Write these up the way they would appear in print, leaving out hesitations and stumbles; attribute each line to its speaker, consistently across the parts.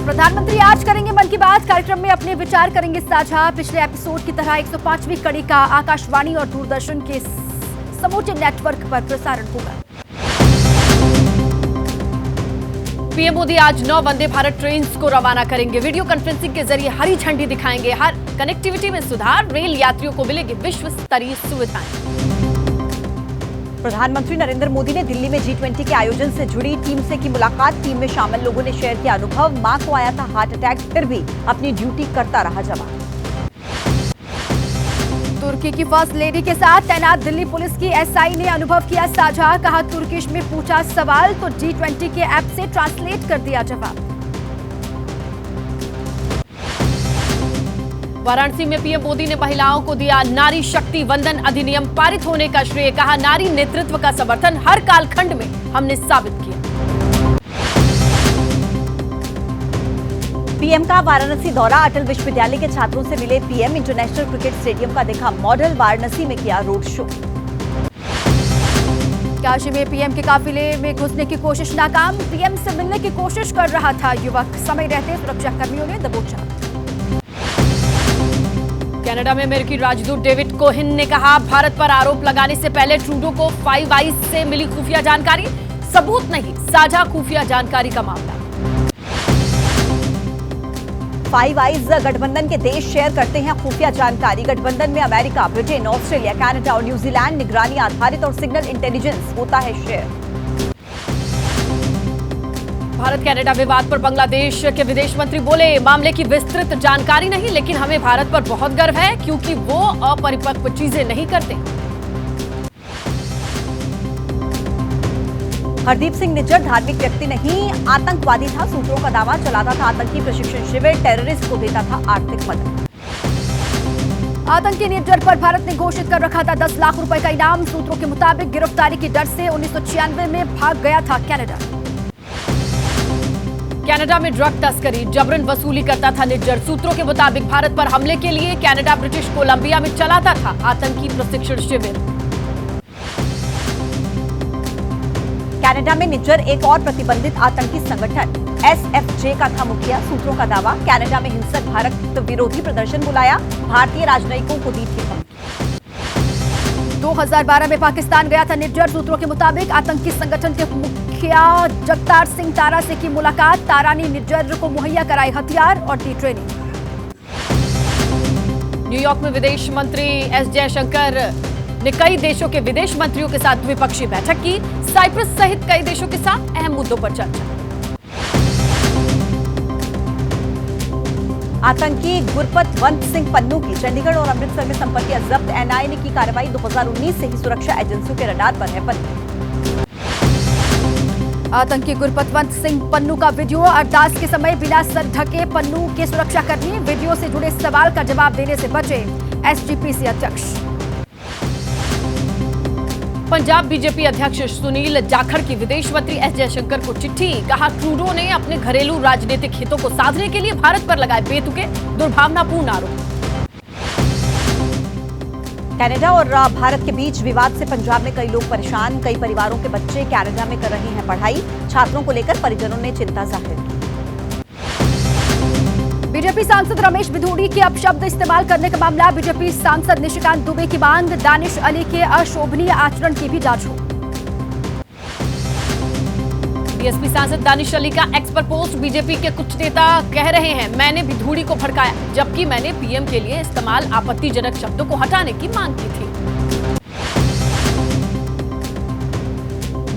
Speaker 1: प्रधानमंत्री आज करेंगे मन की बात। कार्यक्रम में अपने विचार करेंगे साझा। पिछले एपिसोड की तरह 105वीं कड़ी का आकाशवाणी और दूरदर्शन के समूचे नेटवर्क पर प्रसारण होगा। पीएम मोदी आज 9 वंदे भारत ट्रेन को रवाना करेंगे। वीडियो कॉन्फ्रेंसिंग के जरिए हरी झंडी दिखाएंगे। हर कनेक्टिविटी में सुधार, रेल यात्रियों को मिलेगी विश्व स्तरीय सुविधाएं।
Speaker 2: प्रधानमंत्री नरेंद्र मोदी ने दिल्ली में G20 के आयोजन से जुड़ी टीम से की मुलाकात। टीम में शामिल लोगों ने शेयर किया अनुभव। मां को आया था हार्ट अटैक, फिर भी अपनी ड्यूटी करता रहा जवान।
Speaker 1: तुर्की की फर्स्ट लेडी के साथ तैनात दिल्ली पुलिस की एसआई ने अनुभव किया साझा। कहा तुर्किश में पूछा सवाल तो G20 के ऐप से ट्रांसलेट कर दिया जवाब। वाराणसी में पीएम मोदी ने महिलाओं को दिया नारी शक्ति वंदन अधिनियम पारित होने का श्रेय। कहा नारी नेतृत्व का समर्थन हर कालखंड में हमने साबित किया।
Speaker 2: पीएम का वाराणसी दौरा। अटल विश्वविद्यालय के छात्रों से मिले पीएम। इंटरनेशनल क्रिकेट स्टेडियम का देखा मॉडल। वाराणसी में किया रोड शो। काशी में पीएम के काफिले में घुसने की कोशिश नाकाम। पीएम से मिलने की कोशिश कर रहा था युवक। समय रहते सुरक्षा कर्मियों ने दबोचा।
Speaker 1: कनाडा में अमेरिकी राजदूत डेविड कोहेन ने कहा भारत पर आरोप लगाने से पहले ट्रूडो को 5 आइज से मिली खुफिया जानकारी। सबूत नहीं, साझा खुफिया जानकारी का मामला। 5 आइज गठबंधन के देश शेयर करते हैं खुफिया जानकारी। गठबंधन में अमेरिका, ब्रिटेन, ऑस्ट्रेलिया, कनाडा और न्यूजीलैंड। निगरानी आधारित और सिग्नल इंटेलिजेंस होता है शेयर। भारत कनाडा विवाद पर बांग्लादेश के विदेश मंत्री बोले मामले की विस्तृत जानकारी नहीं, लेकिन हमें भारत पर बहुत गर्व है क्योंकि वो अपरिपक्व चीजें नहीं करते। हरदीप सिंह निज्जर धार्मिक व्यक्ति नहीं, आतंकवादी था। सूत्रों का दावा चलाता था आतंकी प्रशिक्षण शिविर, टेररिस्ट को देता था आर्थिक मदद। आतंकी निज्जर पर भारत ने घोषित कर रखा था 10 लाख रुपए का इनाम। सूत्रों के मुताबिक गिरफ्तारी की डर से 1996 में भाग गया था कनाडा। कनाडा में ड्रग तस्करी, जबरन वसूली करता था निज्जर। सूत्रों के मुताबिक भारत पर हमले के लिए कनाडा, ब्रिटिश कोलंबिया में चलाता था आतंकी प्रशिक्षण शिविर। कनाडा में निज्जर एक और प्रतिबंधित आतंकी संगठन SFJ का था मुखिया। सूत्रों का दावा कनाडा में हिंसक भारत विरोधी प्रदर्शन बुलाया, भारतीय राजनयिकों को दी थी धमकी। 2012 में पाकिस्तान गया था निज्जर। सूत्रों के मुताबिक आतंकी संगठन के मुखिया जगतार सिंह तारा से की मुलाकात। तारा ने निज्जर को मुहैया कराई हथियार और दी ट्रेनिंग। न्यूयॉर्क में विदेश मंत्री एस जयशंकर ने कई देशों के विदेश मंत्रियों के साथ द्विपक्षीय बैठक की। साइप्रस सहित कई देशों के साथ अहम मुद्दों पर चर्चा। आतंकी गुरपतवंत सिंह पन्नू की चंडीगढ़ और अमृतसर में संपत्तियां जब्त। एनआईए ने की कार्रवाई। 2019 से ही सुरक्षा एजेंसियों के रडार पर है पन्नू। आतंकी गुरपतवंत सिंह पन्नू का वीडियो। अरदास के समय बिना सर ढके पन्नू के सुरक्षाकर्मी। वीडियो से जुड़े सवाल का जवाब देने से बचे एसजीपीसी अध्यक्ष। पंजाब बीजेपी अध्यक्ष सुनील जाखड़ की विदेश मंत्री एस जयशंकर को चिट्ठी। कहा ट्रूडो ने अपने घरेलू राजनीतिक हितों को साधने के लिए भारत पर लगाए बेतुके दुर्भावनापूर्ण आरोप। कनाडा और भारत के बीच विवाद से पंजाब में कई लोग परेशान। कई परिवारों के बच्चे कनाडा में कर रहे हैं पढ़ाई। छात्रों को लेकर परिजनों ने चिंता जाहिर की। बीजेपी सांसद रमेश बिधूड़ी के अपशब्द इस्तेमाल करने का मामला। बीजेपी सांसद निशिकांत दुबे की मांग। दानिश अली के अशोभनीय आचरण की भी जांच हो। बीएसपी सांसद दानिश अली का एक्स पर पोस्ट। बीजेपी के कुछ नेता कह रहे हैं मैंने बिधूड़ी को भड़काया, जबकि मैंने पीएम के लिए इस्तेमाल आपत्तिजनक शब्दों को हटाने की मांग की थी।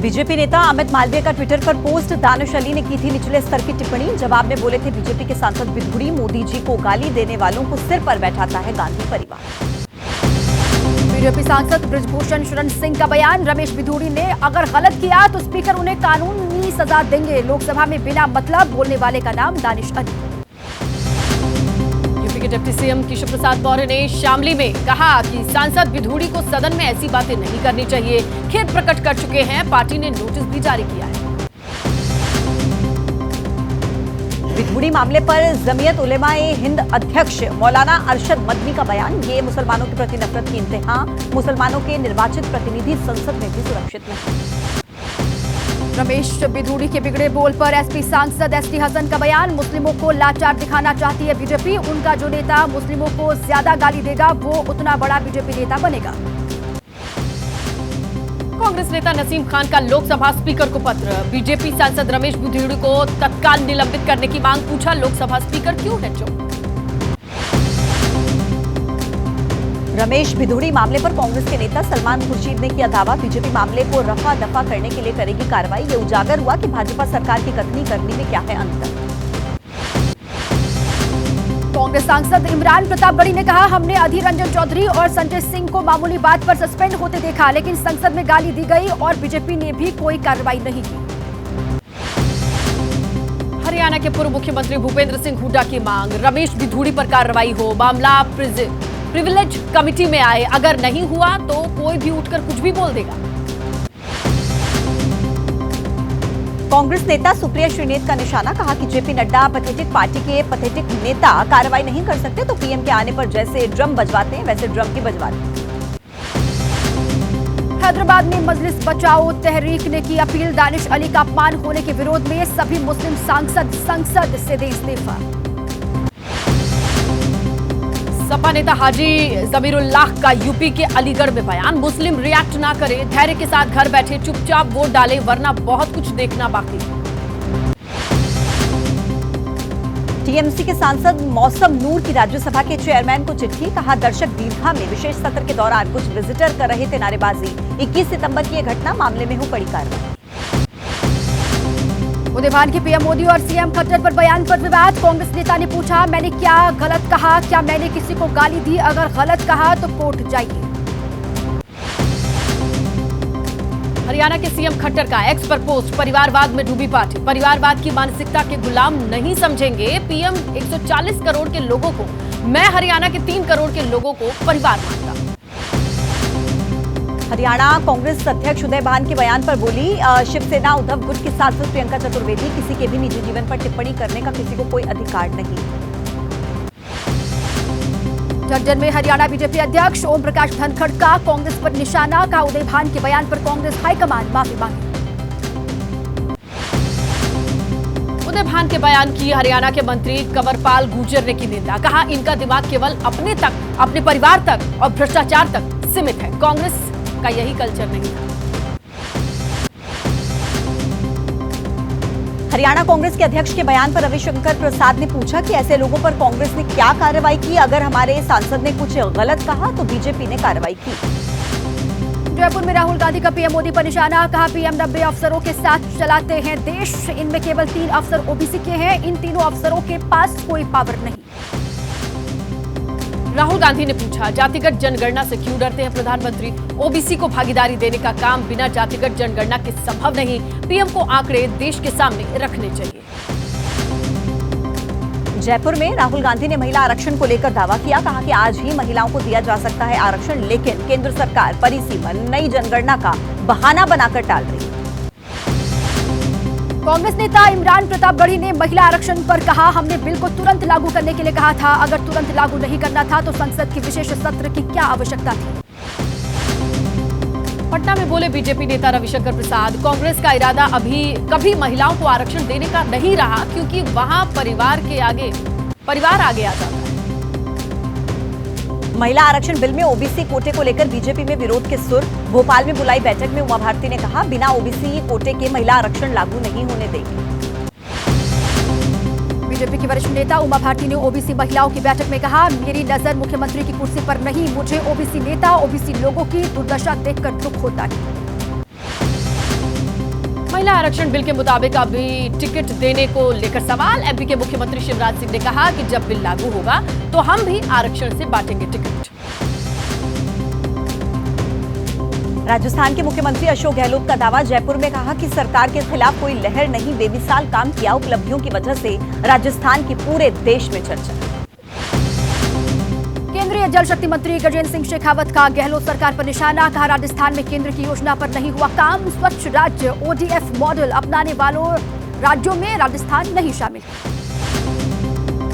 Speaker 1: बीजेपी नेता अमित मालवीय का ट्विटर पर पोस्ट। दानिश अली ने की थी निचले स्तर की टिप्पणी। जवाब में बोले थे बीजेपी के सांसद बिधूड़ी मोदी जी को गाली देने वालों को सिर पर बैठाता है गांधी परिवार। बीजेपी सांसद बृजभूषण शरण सिंह का बयान। रमेश बिधूड़ी ने अगर गलत किया तो स्पीकर उन्हें कानूनी सजा देंगे। लोकसभा में बिना मतलब बोलने वाले का नाम दानिश अली। यूपी के डिप्टी सीएम केशव प्रसाद मौर्य ने शामली में कहा कि सांसद बिधूड़ी को सदन में ऐसी बातें नहीं करनी चाहिए। खेद प्रकट कर चुके हैं। पार्टी ने नोटिस भी जारी किया है। बिधूड़ी मामले पर जमीयत उलेमा-ए हिंद अध्यक्ष मौलाना अरशद मदनी का बयान। ये मुसलमानों के प्रति नफरत की इंतहा। मुसलमानों के निर्वाचित प्रतिनिधि संसद में भी सुरक्षित नहीं।
Speaker 3: रमेश बिधूड़ी के बिगड़े बोल पर एसपी सांसद एसटी हसन का बयान। मुस्लिमों को लाचार दिखाना चाहती है बीजेपी। उनका जो नेता मुस्लिमों को ज्यादा गाली देगा वो उतना बड़ा बीजेपी नेता बनेगा।
Speaker 4: कांग्रेस नेता नसीम खान का लोकसभा स्पीकर को पत्र। बीजेपी सांसद रमेश बिधूड़ी को तत्काल निलंबित करने की मांग। पूछा, लोकसभा स्पीकर क्यों है चुप?
Speaker 1: रमेश बिधूड़ी मामले पर कांग्रेस के नेता सलमान खुर्शीद ने किया दावा। बीजेपी मामले को रफा दफा करने के लिए करेगी कार्रवाई। ये उजागर हुआ कि भाजपा सरकार की कथनी करनी में क्या है अंतर।
Speaker 3: कांग्रेस सांसद इमरान प्रतापगढ़ी ने कहा, हमने अधीर रंजन चौधरी और संजय सिंह को मामूली बात पर सस्पेंड होते देखा, लेकिन संसद में गाली दी गई और बीजेपी ने भी कोई कार्रवाई नहीं की।
Speaker 4: हरियाणा के पूर्व मुख्यमंत्री भूपेंद्र सिंह हुड्डा की मांग। रमेश बिधूड़ी पर कार्रवाई हो, मामला प्रिविलेज कमेटी में आए। अगर नहीं हुआ तो कोई भी उठकर कुछ भी बोल देगा।
Speaker 1: कांग्रेस नेता सुप्रिया श्रीनेत का निशाना। कहा कि जेपी नड्डा पैथेटिक पार्टी के पैथेटिक नेता कार्रवाई नहीं कर सकते तो पीएम के आने पर जैसे ड्रम बजवाते हैं वैसे ड्रम की बजवाते हैं।
Speaker 3: हैदराबाद में मजलिस बचाओ तहरीक ने की अपील। दानिश अली का अपमान होने के विरोध में सभी मुस्लिम सांसद संसद से दे इस्तीफा।
Speaker 4: सपा नेता हाजी जमीरुल्लाह का यूपी के अलीगढ़ में बयान। मुस्लिम रिएक्ट ना करे, धैर्य के साथ घर बैठे चुपचाप वोट डाले, वरना बहुत कुछ देखना बाकी।
Speaker 1: टीएमसी के सांसद मौसम नूर की राज्यसभा के चेयरमैन को चिट्ठी। कहा, दर्शक दीर्घा में विशेष सत्र के दौरान कुछ विजिटर कर रहे थे नारेबाजी। 21 सितंबर की यह घटना, मामले में हो कड़ी कार्रवाई।
Speaker 3: उदयभान के पीएम मोदी और सीएम खट्टर पर बयान पर विवाद। कांग्रेस नेता ने पूछा, मैंने क्या गलत कहा? क्या मैंने किसी को गाली दी? अगर गलत कहा तो कोर्ट जाइए।
Speaker 4: हरियाणा के सीएम खट्टर का एक्स पर पोस्ट। परिवारवाद में डूबी पार्टी, परिवारवाद की मानसिकता के गुलाम नहीं समझेंगे। पीएम 140 करोड़ के लोगों को, मैं हरियाणा के 3 करोड़ के लोगों को परिवार मानता।
Speaker 1: हरियाणा कांग्रेस अध्यक्ष उदयभान के बयान पर बोली, शिवसेना उद्धव गुट की सांसद प्रियंका चतुर्वेदी, किसी के भी निजी जीवन पर टिप्पणी करने का किसी को कोई अधिकार नहीं।
Speaker 3: झज्जर में हरियाणा बीजेपी अध्यक्ष ओम प्रकाश धनखड़ का कांग्रेस पर निशाना। का उदयभान के बयान पर कांग्रेस हाईकमान माफी मांगी।
Speaker 4: उदयभान के बयान की हरियाणा के मंत्री कंवरपाल गुर्जर ने की निंदा। कहा, इनका दिमाग केवल अपने तक, अपने परिवार तक और भ्रष्टाचार तक सीमित है। कांग्रेस का यही कल्चर नहीं था।
Speaker 1: हरियाणा कांग्रेस के अध्यक्ष के बयान पर रविशंकर प्रसाद ने पूछा कि ऐसे लोगों पर कांग्रेस ने क्या कार्रवाई की? अगर हमारे सांसद ने कुछ गलत कहा तो बीजेपी ने कार्रवाई की।
Speaker 3: जयपुर में राहुल गांधी का पीएम मोदी पर निशाना। कहा, पीएम 90 अफसरों के साथ चलाते हैं देश। इनमें केवल 3 अफसर ओबीसी के हैं। इन तीनों अफसरों के पास कोई पावर नहीं।
Speaker 4: राहुल गांधी ने पूछा, जातिगत जनगणना से क्यों डरते हैं प्रधानमंत्री? ओबीसी को भागीदारी देने का काम बिना जातिगत जनगणना के संभव नहीं। पीएम को आंकड़े देश के सामने रखने चाहिए।
Speaker 1: जयपुर में राहुल गांधी ने महिला आरक्षण को लेकर दावा किया। कहा कि आज ही महिलाओं को दिया जा सकता है आरक्षण, लेकिन केंद्र सरकार परिसीमन नई जनगणना का बहाना बनाकर टाल रही है।
Speaker 3: कांग्रेस नेता इमरान प्रतापगढ़ी ने महिला आरक्षण पर कहा, हमने बिल को तुरंत लागू करने के लिए कहा था। अगर तुरंत लागू नहीं करना था तो संसद की विशेष सत्र की क्या आवश्यकता थी?
Speaker 4: पटना में बोले बीजेपी नेता रविशंकर प्रसाद, कांग्रेस का इरादा अभी कभी महिलाओं को आरक्षण देने का नहीं रहा, क्योंकि वहां परिवार आगे आ जाता है।
Speaker 1: महिला आरक्षण बिल में ओबीसी कोटे को लेकर बीजेपी में विरोध के सुर। भोपाल में बुलाई बैठक में उमा भारती ने कहा, बिना ओबीसी कोटे के महिला आरक्षण लागू नहीं होने देंगे।
Speaker 3: बीजेपी की वरिष्ठ नेता उमा भारती ने ओबीसी महिलाओं की बैठक में कहा, मेरी नजर मुख्यमंत्री की कुर्सी पर नहीं, मुझे ओबीसी नेता, ओबीसी लोगों की दुर्दशा देखकर दुख होता है।
Speaker 4: महिला आरक्षण बिल के मुताबिक अभी टिकट देने को लेकर सवाल। एमपी के मुख्यमंत्री शिवराज सिंह ने कहा कि जब बिल लागू होगा तो हम भी आरक्षण से बांटेंगे टिकट।
Speaker 1: राजस्थान के मुख्यमंत्री अशोक गहलोत का दावा। जयपुर में कहा कि सरकार के खिलाफ कोई लहर नहीं, बेमिसाल काम किया, उपलब्धियों की वजह से राजस्थान की पूरे देश में चर्चा।
Speaker 3: केंद्रीय जल शक्ति मंत्री गजेंद्र सिंह शेखावत का गहलोत सरकार पर निशाना। कहा, राजस्थान में केंद्र की योजना पर नहीं हुआ काम। स्वच्छ राज्य ओडीएफ मॉडल अपनाने वालों राज्यों में राजस्थान नहीं शामिल।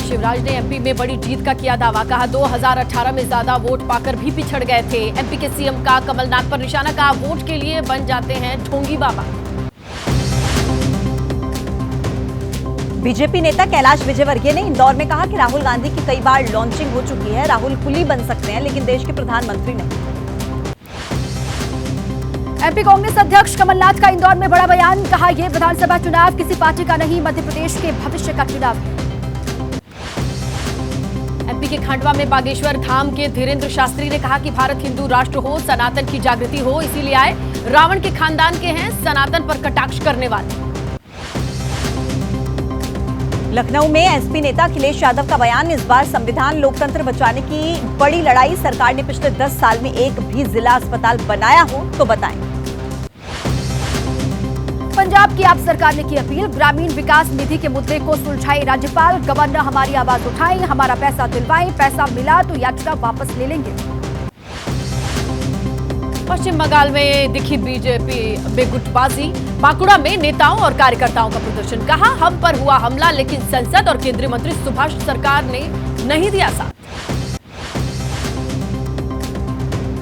Speaker 4: शिवराज ने एमपी में बड़ी जीत का किया दावा। कहा, 2018 में ज्यादा वोट पाकर भी पिछड़ गए थे। एमपी के सीएम का कमलनाथ पर निशाना। कहा, वोट के लिए बन जाते हैं ढोंगी बाबा।
Speaker 1: बीजेपी नेता कैलाश विजयवर्गीय ने इंदौर में कहा कि राहुल गांधी की कई बार लॉन्चिंग हो चुकी है। राहुल कुली बन सकते हैं लेकिन देश के प्रधानमंत्री नहीं।
Speaker 3: एमपी कांग्रेस अध्यक्ष कमलनाथ का इंदौर में बड़ा बयान, कहा यह विधानसभा चुनाव किसी पार्टी का नहीं, मध्य प्रदेश के भविष्य का चुनाव है।
Speaker 4: एमपी के खंडवा में बागेश्वर धाम के धीरेन्द्र शास्त्री ने कहा कि भारत हिंदू राष्ट्र हो, सनातन की जागृति हो, इसीलिए आए। रावण के खानदान के हैं, सनातन पर कटाक्ष करने वाले।
Speaker 1: लखनऊ में एसपी नेता अखिलेश यादव का बयान, इस बार संविधान लोकतंत्र बचाने की बड़ी लड़ाई। सरकार ने पिछले 10 साल में एक भी जिला अस्पताल बनाया हो तो बताएं।
Speaker 3: पंजाब की आप सरकार ने की अपील, ग्रामीण विकास निधि के मुद्दे को सुलझाए राज्यपाल। गवर्नर हमारी आवाज उठाएं, हमारा पैसा दिलवाएं, पैसा मिला तो याचिका वापस ले लेंगे।
Speaker 4: पश्चिम बंगाल में दिखी बीजेपी में गुटबाजी, बांकुड़ा में नेताओं और कार्यकर्ताओं का प्रदर्शन, कहा हम पर हुआ हमला लेकिन संसद और केंद्रीय मंत्री सुभाष सरकार ने नहीं दिया साथ।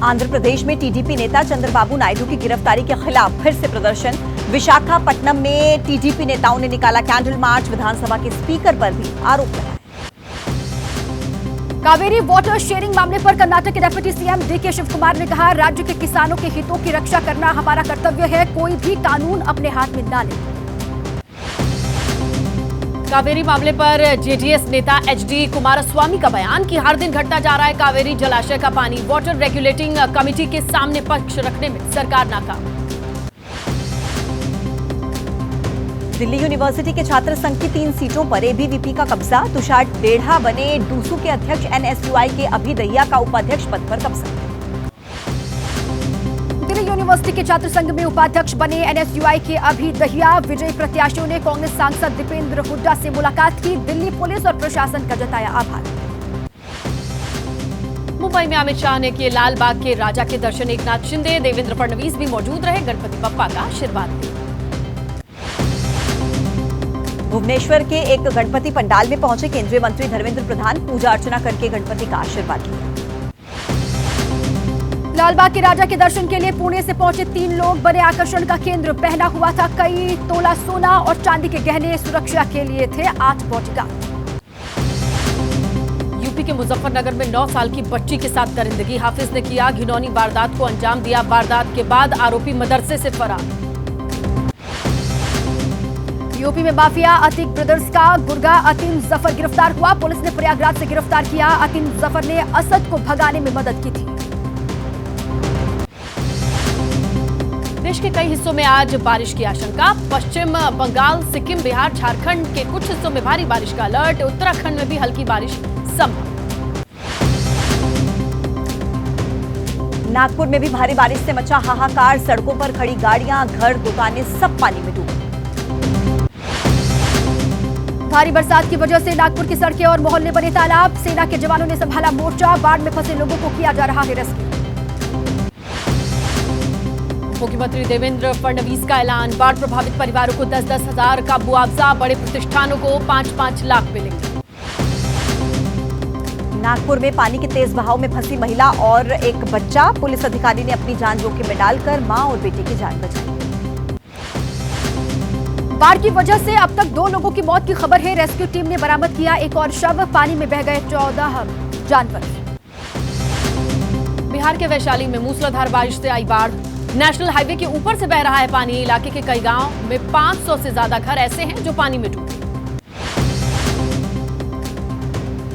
Speaker 1: आंध्र प्रदेश में टीडीपी नेता चंद्रबाबू नायडू की गिरफ्तारी के खिलाफ फिर से प्रदर्शन। विशाखापट्टनम में टीडीपी नेताओं ने निकाला कैंडल मार्च, विधानसभा के स्पीकर पर भी आरोप लगाया।
Speaker 3: कावेरी वाटर शेयरिंग मामले पर कर्नाटक के deputy CM DK Shivakumar ने कहा, राज्य के किसानों के हितों की रक्षा करना हमारा कर्तव्य है, कोई भी कानून अपने हाथ में ना ले।
Speaker 4: कावेरी मामले पर जेडीएस नेता एचडी कुमारस्वामी का बयान कि हर दिन घटता जा रहा है कावेरी जलाशय का पानी, वाटर रेगुलेटिंग कमेटी के सामने पक्ष रखने में सरकार नाकाम।
Speaker 1: दिल्ली यूनिवर्सिटी के छात्र संघ की 3 सीटों पर एबीवीपी का कब्जा, तुषार डेढ़ा बने डूसू के अध्यक्ष। एनएसयूआई के अभी दहिया का उपाध्यक्ष पद पर कब्जा।
Speaker 3: दिल्ली यूनिवर्सिटी के छात्र संघ में उपाध्यक्ष बने एनएसयूआई के अभी दहिया। विजयी प्रत्याशियों ने कांग्रेस सांसद दीपेंद्र हुड्डा से मुलाकात की, दिल्ली पुलिस और प्रशासन का जताया आभार।
Speaker 4: मुंबई में अमित शाह ने किए लाल बाग के राजा के दर्शन, एकनाथ शिंदे, देवेंद्र फडणवीस भी मौजूद रहे, गणपति बप्पा का आशीर्वाद दिया।
Speaker 1: भुवनेश्वर के एक गणपति पंडाल में पहुंचे केंद्रीय मंत्री धर्मेंद्र प्रधान, पूजा अर्चना करके गणपति का आशीर्वाद लिया।
Speaker 3: लालबाग के राजा के दर्शन के लिए पुणे से पहुंचे 3 लोग बने आकर्षण का केंद्र। पहना हुआ था कई तोला सोना और चांदी के गहने, सुरक्षा के लिए थे 8 बॉडीगार्ड।
Speaker 4: यूपी के मुजफ्फरनगर में 9 साल की बच्ची के साथ दरिंदगी, हाफिज ने किया घिनौनी वारदात को अंजाम दिया। वारदात के बाद आरोपी मदरसे से फरार।
Speaker 3: यूपी में माफिया अतीक ब्रदर्स का गुर्गा अतीम जफर गिरफ्तार हुआ, पुलिस ने प्रयागराज से गिरफ्तार किया। अतीम जफर ने असद को भगाने में मदद की थी।
Speaker 4: देश के कई हिस्सों में आज बारिश की आशंका, पश्चिम बंगाल, सिक्किम, बिहार, झारखंड के कुछ हिस्सों में भारी बारिश का अलर्ट, उत्तराखंड में भी हल्की बारिश संभव।
Speaker 1: नागपुर में भी भारी बारिश से मचा हाहाकार, सड़कों पर खड़ी गाड़ियां, घर, दुकानें सब पानी में डूबी।
Speaker 3: भारी बरसात की वजह से नागपुर की सड़कें और मोहल्ले बने तालाब, सेना के जवानों ने संभाला मोर्चा, बाढ़ में फंसे लोगों को किया जा रहा है रेस्क्यू।
Speaker 4: मुख्यमंत्री देवेंद्र फडणवीस का ऐलान, बाढ़ प्रभावित परिवारों को 10-10 हजार का मुआवजा, बड़े प्रतिष्ठानों को 5-5 लाख मिलेंगे।
Speaker 1: नागपुर में पानी के तेज बहाव में फंसी महिला और एक बच्चा, पुलिस अधिकारी ने अपनी जान जोखिम में डालकर मां और बेटे की जान बचाई।
Speaker 3: बाढ़ की वजह से अब तक 2 लोगों की मौत की खबर है, रेस्क्यू टीम ने बरामद किया एक और शव, पानी में बह गए 14 जानवर।
Speaker 4: बिहार के वैशाली में मूसलाधार बारिश से आई बाढ़, नेशनल हाईवे के ऊपर से बह रहा है पानी, इलाके के कई गांव में 500 से ज्यादा घर ऐसे हैं जो पानी में डूबे।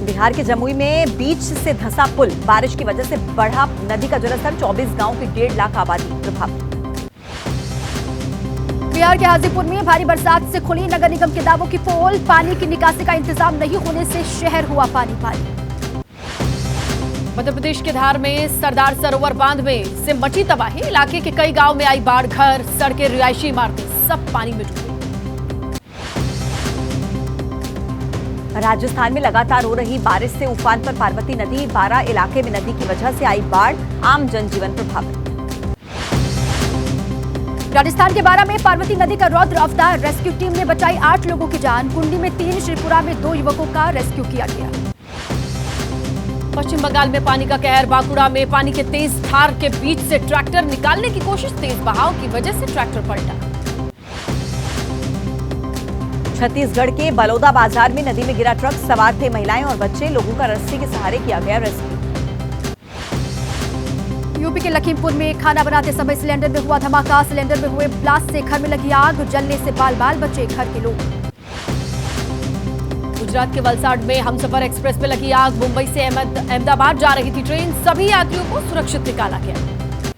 Speaker 1: बिहार के जमुई में बीच से धंसा पुल, बारिश की वजह से बढ़ा नदी का जलस्तर, 24 गांव की 1.5 लाख आबादी प्रभावित।
Speaker 3: बिहार के हाजीपुर में भारी बरसात से खुली नगर निगम के दावों की पोल, पानी की निकासी का इंतजाम नहीं होने से शहर हुआ पानी पानी।
Speaker 4: मध्य प्रदेश के धार में सरदार सरोवर बांध में से मची तबाही, इलाके के कई गांव में आई बाढ़, घर, सड़कें, रिहायशी इमारतें सब पानी में डूबे।
Speaker 1: राजस्थान में लगातार हो रही बारिश से उफान पर पार्वती नदी, 12 इलाके में नदी की वजह से आई बाढ़, आम जनजीवन प्रभावित।
Speaker 3: राजस्थान के बारा में पार्वती नदी का रौद्र अवतार, रेस्क्यू टीम ने बचाई 8 लोगों की जान, कुंडी में 3, श्रीपुरा में 2 युवकों का रेस्क्यू किया गया।
Speaker 4: पश्चिम बंगाल में पानी का कहर, बांकुड़ा में पानी के तेज धार के बीच से ट्रैक्टर निकालने की कोशिश, तेज बहाव की वजह से ट्रैक्टर पलटा।
Speaker 1: छत्तीसगढ़ के बलौदा बाजार में नदी में गिरा ट्रक, सवार थे महिलाएं और बच्चे, लोगों का रस्सी के सहारे किया गया रेस्क्यू।
Speaker 3: यूपी के लखीमपुर में खाना बनाते समय सिलेंडर में हुआ धमाका, सिलेंडर में हुए ब्लास्ट से घर में लगी आग, जलने से बाल बाल बचे घर के लोग।
Speaker 4: गुजरात के वलसाड में हमसफर एक्सप्रेस में लगी आग, मुंबई से अहमदाबाद जा रही थी ट्रेन, सभी यात्रियों को सुरक्षित निकाला गया।